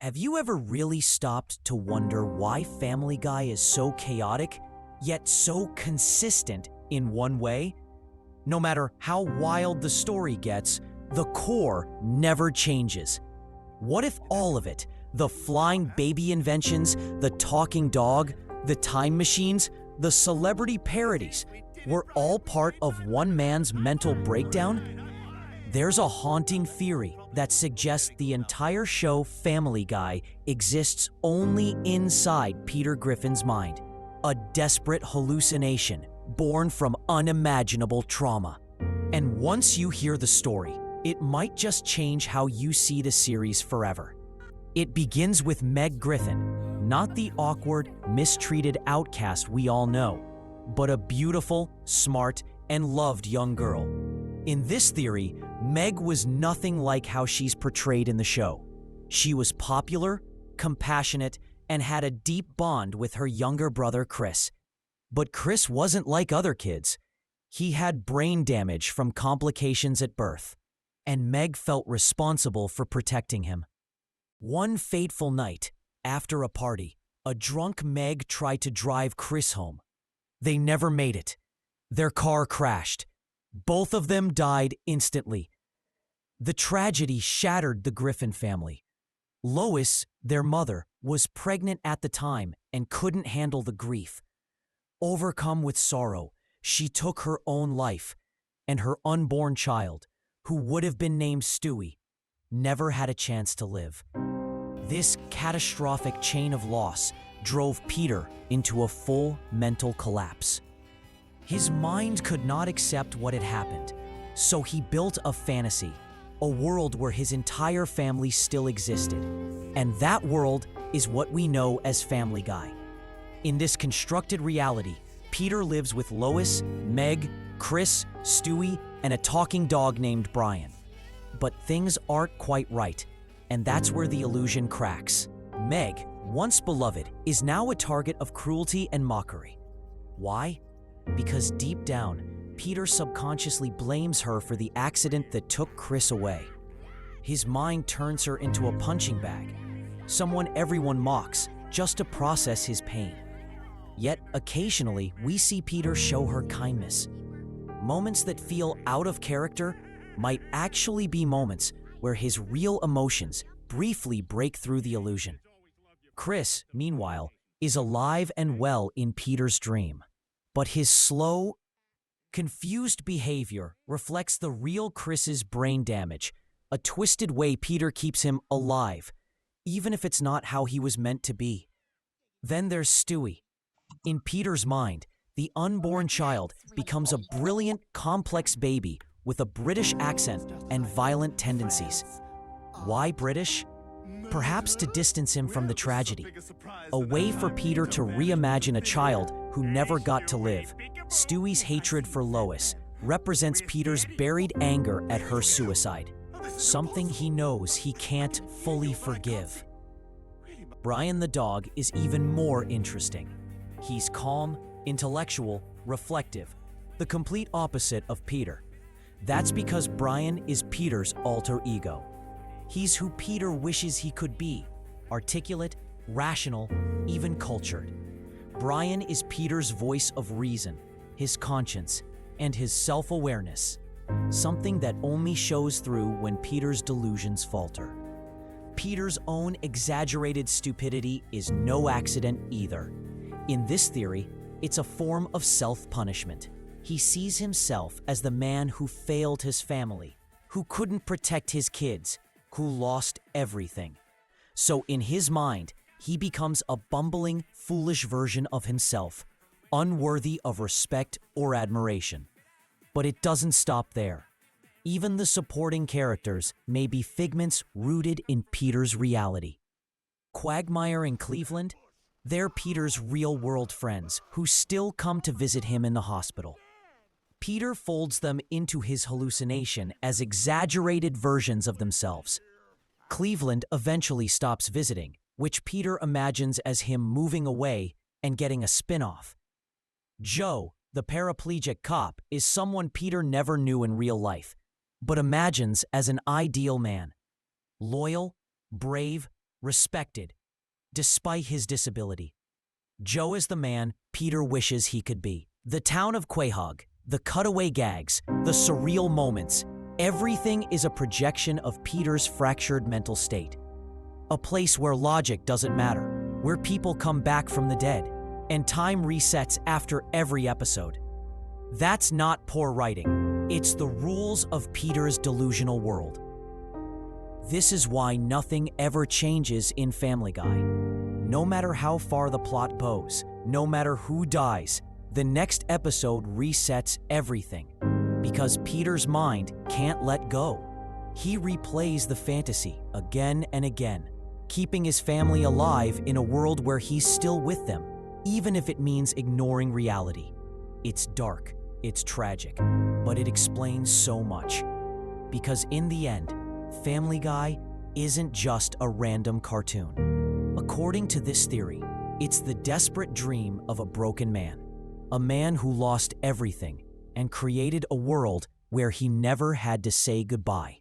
Have you ever really stopped to wonder why Family Guy is so chaotic, yet so consistent in one way? No matter how wild the story gets, the core never changes. What if all of it, the flying baby inventions, the talking dog, the time machines, the celebrity parodies, were all part of one man's mental breakdown? There's a haunting theory that suggests the entire show Family Guy exists only inside Peter Griffin's mind, a desperate hallucination born from unimaginable trauma. And once you hear the story, it might just change how you see the series forever. It begins with Meg Griffin, not the awkward, mistreated outcast we all know, but a beautiful, smart, and loved young girl. In this theory, Meg was nothing like how she's portrayed in the show. She was popular, compassionate, and had a deep bond with her younger brother Chris. But Chris wasn't like other kids. He had brain damage from complications at birth, and Meg felt responsible for protecting him. One fateful night, after a party, a drunk Meg tried to drive Chris home. They never made it. Their car crashed. Both of them died instantly. The tragedy shattered the Griffin family. Lois, their mother, was pregnant at the time and couldn't handle the grief. Overcome with sorrow, she took her own life, and her unborn child, who would have been named Stewie, never had a chance to live. This catastrophic chain of loss drove Peter into a full mental collapse. His mind could not accept what had happened, so he built a fantasy, a world where his entire family still existed. And that world is what we know as Family Guy. In this constructed reality, Peter lives with Lois, Meg, Chris, Stewie, and a talking dog named Brian. But things aren't quite right, and that's where the illusion cracks. Meg, once beloved, is now a target of cruelty and mockery. Why? Because deep down, Peter subconsciously blames her for the accident that took Chris away. His mind turns her into a punching bag, someone everyone mocks just to process his pain. Yet occasionally, we see Peter show her kindness. Moments that feel out of character might actually be moments where his real emotions briefly break through the illusion. Chris, meanwhile, is alive and well in Peter's dream. But his slow, confused behavior reflects the real Chris's brain damage, a twisted way Peter keeps him alive, even if it's not how he was meant to be. Then there's Stewie. In Peter's mind, the unborn child becomes a brilliant, complex baby with a British accent and violent tendencies. Why British? Perhaps to distance him from the tragedy. A way for Peter to reimagine a child who never got to live. Stewie's hatred for Lois represents Peter's buried anger at her suicide, something he knows he can't fully forgive. Brian the dog is even more interesting. He's calm, intellectual, reflective, the complete opposite of Peter. That's because Brian is Peter's alter ego. He's who Peter wishes he could be, articulate, rational, even cultured. Brian is Peter's voice of reason, his conscience, and his self-awareness, something that only shows through when Peter's delusions falter. Peter's own exaggerated stupidity is no accident either. In this theory, it's a form of self-punishment. He sees himself as the man who failed his family, who couldn't protect his kids, who lost everything. So in his mind, he becomes a bumbling, foolish version of himself, unworthy of respect or admiration. But it doesn't stop there. Even the supporting characters may be figments rooted in Peter's reality. Quagmire and Cleveland, they're Peter's real-world friends who still come to visit him in the hospital. Peter folds them into his hallucination as exaggerated versions of themselves. Cleveland eventually stops visiting, which Peter imagines as him moving away and getting a spin-off. Joe, the paraplegic cop, is someone Peter never knew in real life, but imagines as an ideal man. Loyal, brave, respected, despite his disability. Joe is the man Peter wishes he could be. The town of Quahog, the cutaway gags, the surreal moments, everything is a projection of Peter's fractured mental state. A place where logic doesn't matter, where people come back from the dead, and time resets after every episode. That's not poor writing. It's the rules of Peter's delusional world. This is why nothing ever changes in Family Guy. No matter how far the plot bows, no matter who dies, the next episode resets everything. Because Peter's mind can't let go. He replays the fantasy again and again, keeping his family alive in a world where he's still with them, even if it means ignoring reality. It's dark, it's tragic, but it explains so much. Because in the end, Family Guy isn't just a random cartoon. According to this theory, it's the desperate dream of a broken man. A man who lost everything and created a world where he never had to say goodbye.